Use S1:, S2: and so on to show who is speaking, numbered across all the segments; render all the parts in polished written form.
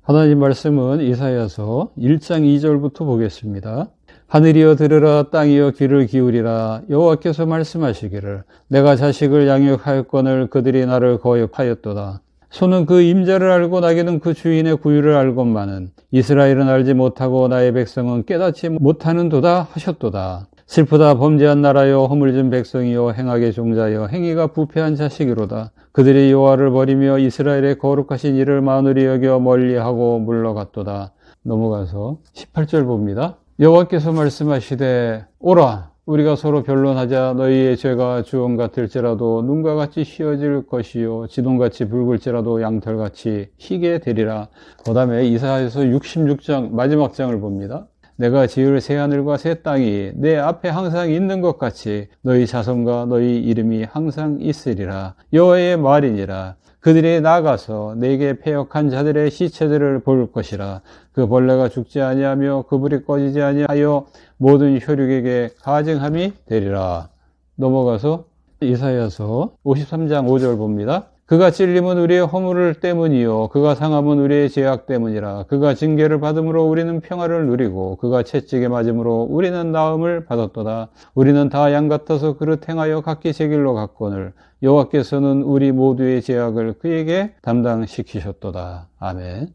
S1: 하나님 말씀은 이사야서 1장 2절부터 보겠습니다. 하늘이여 들으라, 땅이여 귀를 기울이라. 여호와께서 말씀하시기를 내가 자식을 양육하였거늘 그들이 나를 거역하였도다. 소는 그 임자를 알고 나귀는 그 주인의 구유를 알건만은 이스라엘은 알지 못하고 나의 백성은 깨닫지 못하는도다 하셨도다. 슬프다 범죄한 나라여, 허물진 백성이여, 행악의 종자여, 행위가 부패한 자식이로다. 그들이 여호와를 버리며 이스라엘의 거룩하신 이를 마누리 여겨 멀리하고 물러갔도다. 넘어가서 18절 봅니다. 여호와께서 말씀하시되 오라, 우리가 서로 변론하자. 너희의 죄가 주홍 같을지라도 눈과 같이 희어질 것이요 지동같이 붉을지라도 양털같이 희게 되리라. 그 다음에 이사야서 66장 마지막 장을 봅니다. 내가 지을 새하늘과 새 땅이 내 앞에 항상 있는 것 같이 너희 자손과 너희 이름이 항상 있으리라. 여호와의 말이니라. 그들이 나가서 내게 패역한 자들의 시체들을 볼 것이라. 그 벌레가 죽지 아니하며 그 불이 꺼지지 아니하여 모든 혈육에게 가증함이 되리라. 넘어가서 이사야서 53장 5절 봅니다. 그가 찔림은 우리의 허물 때문이요 그가 상함은 우리의 죄악 때문이라. 그가 징계를 받음으로 우리는 평화를 누리고 그가 채찍에 맞음으로 우리는 나음을 받았도다. 우리는 다 양 같아서 그릇 행하여 각기 제 길로 갔거늘 여호와께서는 우리 모두의 죄악을 그에게 담당시키셨도다. 아멘.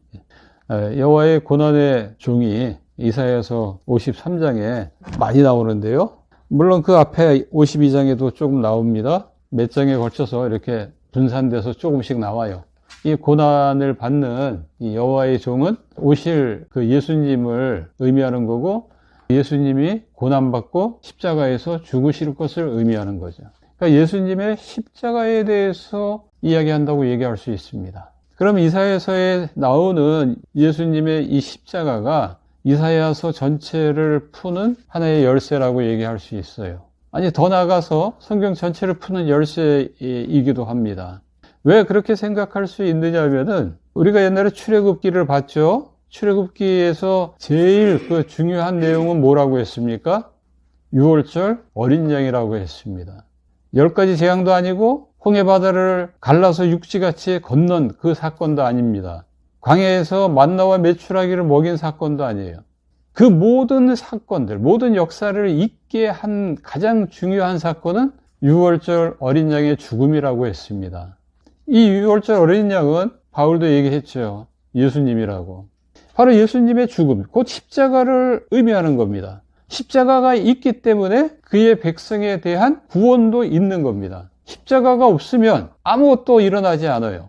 S1: 여호와의 고난의 종이 이사야서 53장에 많이 나오는데요. 물론 그 앞에 52장에도 조금 나옵니다. 몇 장에 걸쳐서 이렇게 분산돼서 조금씩 나와요. 이 고난을 받는 이 여호와의 종은 오실 그 예수님을 의미하는 거고, 예수님이 고난받고 십자가에서 죽으실 것을 의미하는 거죠. 그러니까 예수님의 십자가에 대해서 이야기한다고 얘기할 수 있습니다. 그럼 이사야서에 나오는 예수님의 이 십자가가 이사야서 전체를 푸는 하나의 열쇠라고 얘기할 수 있어요. 아니, 더 나아가서 성경 전체를 푸는 열쇠이기도 합니다. 왜 그렇게 생각할 수 있느냐 하면은, 우리가 옛날에 출애굽기를 봤죠. 출애굽기에서 제일 그 중요한 내용은 뭐라고 했습니까? 유월절 어린 양이라고 했습니다. 10가지 재앙도 아니고 홍해 갈라서 육지같이 건넌 그 사건도 아닙니다. 광야에서 만나와 메추라기를 먹인 사건도 아니에요. 그 모든 사건들, 모든 역사를 있게 한 가장 중요한 사건은 유월절 어린 양의 죽음이라고 했습니다. 이 유월절 어린 양은 바울도 얘기했죠. 예수님이라고. 바로 예수님의 죽음, 곧 십자가를 의미하는 겁니다. 십자가가 있기 때문에 그의 백성에 대한 구원도 있는 겁니다. 십자가가 없으면 아무것도 일어나지 않아요.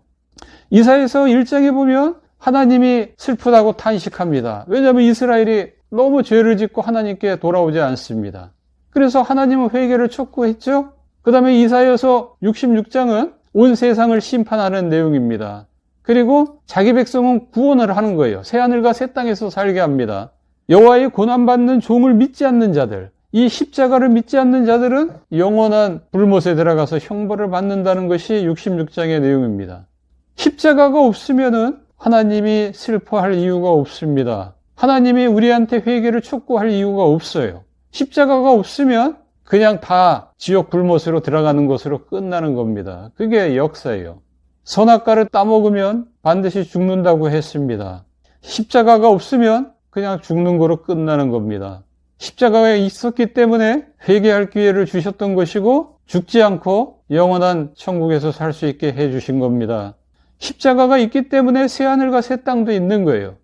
S1: 이사야서 1장에 보면 하나님이 슬프다고 탄식합니다. 왜냐하면 이스라엘이 너무 죄를 짓고 하나님께 돌아오지 않습니다. 그래서 하나님은 회개를 촉구했죠. 그 다음에 이사야서 66장은 온 세상을 심판하는 내용입니다. 그리고 자기 백성은 구원을 하는 거예요. 새하늘과 새 땅에서 살게 합니다. 여호와의 고난받는 종을 믿지 않는 자들, 이 십자가를 믿지 않는 자들은 영원한 불못에 들어가서 형벌을 받는다는 것이 66장의 내용입니다. 십자가가 없으면은 하나님이 슬퍼할 이유가 없습니다. 하나님이 우리한테 회개를 촉구할 이유가 없어요. 십자가가 없으면 그냥 다 지옥 불못으로 들어가는 것으로 끝나는 겁니다. 그게 역사예요. 선악과를 따먹으면 반드시 죽는다고 했습니다. 십자가가 없으면 그냥 죽는 거로 끝나는 겁니다. 십자가가 있었기 때문에 회개할 기회를 주셨던 것이고, 죽지 않고 영원한 천국에서 살 수 있게 해주신 겁니다. 십자가가 있기 때문에 새하늘과 새 땅도 있는 거예요.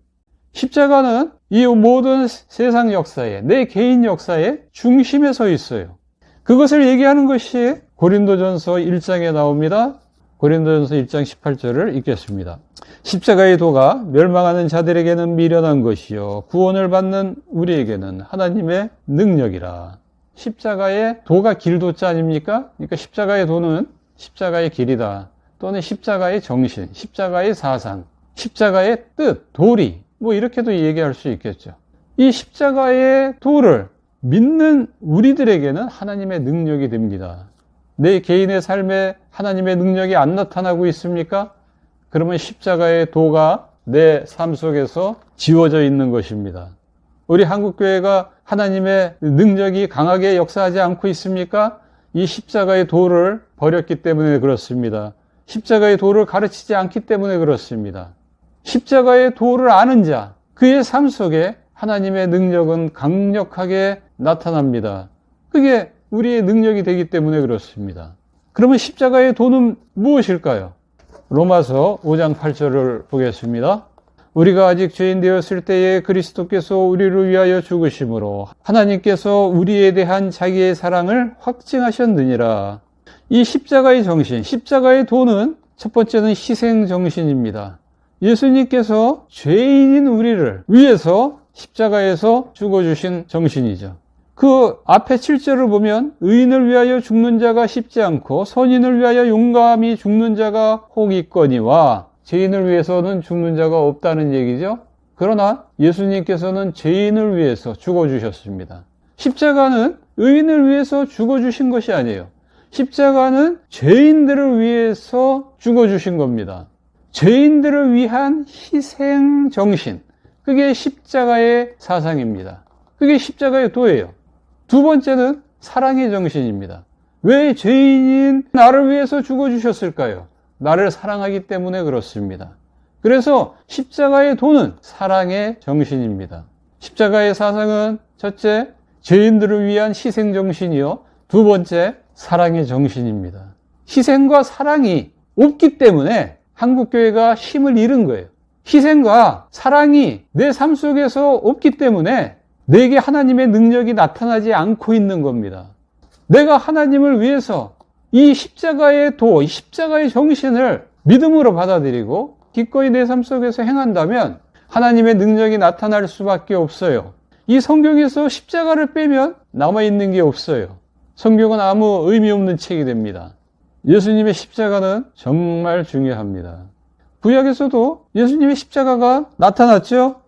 S1: 십자가는 이 모든 세상 역사에, 내 개인 역사의 중심에 서 있어요. 그것을 얘기하는 것이 고린도전서 1장에 나옵니다. 고린도전서 1장 18절을 읽겠습니다. 십자가의 도가 멸망하는 자들에게는 미련한 것이요 구원을 받는 우리에게는 하나님의 능력이라. 십자가의 도가 길도자 아닙니까? 그러니까 십자가의 도는 십자가의 길이다. 또는 십자가의 정신, 십자가의 사상, 십자가의 뜻, 도리, 뭐 이렇게도 얘기할 수 있겠죠. 이 십자가의 도를 믿는 우리들에게는 하나님의 능력이 됩니다. 내 개인의 삶에 하나님의 능력이 안 나타나고 있습니까? 그러면 십자가의 도가 내 삶 속에서 지워져 있는 것입니다. 우리 한국교회가 하나님의 능력이 강하게 역사하지 않고 있습니까? 이 십자가의 도를 버렸기 때문에 그렇습니다. 십자가의 도를 가르치지 않기 때문에 그렇습니다. 십자가의 도를 아는 자, 그의 삶 속에 하나님의 능력은 강력하게 나타납니다. 그게 우리의 능력이 되기 때문에 그렇습니다. 그러면 십자가의 도는 무엇일까요? 로마서 5장 8절을 보겠습니다. 우리가 아직 죄인 되었을 때에 그리스도께서 우리를 위하여 죽으심으로 하나님께서 우리에 대한 자기의 사랑을 확증하셨느니라. 이 십자가의 정신, 십자가의 도는 첫 번째는 희생 정신입니다. 예수님께서 죄인인 우리를 위해서 십자가에서 죽어주신 정신이죠. 그 앞에 7절을 보면 의인을 위하여 죽는 자가 쉽지 않고 선인을 위하여 용감히 죽는 자가 혹 있거니와, 죄인을 위해서는 죽는 자가 없다는 얘기죠. 그러나 예수님께서는 죄인을 위해서 죽어주셨습니다. 십자가는 의인을 위해서 죽어주신 것이 아니에요. 십자가는 죄인들을 위해서 죽어주신 겁니다. 죄인들을 위한 희생 정신, 그게 십자가의 사상입니다. 그게 십자가의 도예요. 두 번째는 사랑의 정신입니다. 왜 죄인인 나를 위해서 죽어주셨을까요? 나를 사랑하기 때문에 그렇습니다. 그래서 십자가의 도는 사랑의 정신입니다. 십자가의 사상은 첫째, 죄인들을 위한 희생 정신이요. 두 번째, 사랑의 정신입니다. 희생과 사랑이 없기 때문에 한국교회가 힘을 잃은 거예요. 희생과 사랑이 내 삶 속에서 없기 때문에 내게 하나님의 능력이 나타나지 않고 있는 겁니다. 내가 하나님을 위해서 이 십자가의 도, 이 십자가의 정신을 믿음으로 받아들이고 기꺼이 내 삶 속에서 행한다면 하나님의 능력이 나타날 수밖에 없어요. 이 성경에서 십자가를 빼면 남아있는 게 없어요. 성경은 아무 의미 없는 책이 됩니다. 예수님의 십자가는 정말 중요합니다. 구약에서도 예수님의 십자가가 나타났죠.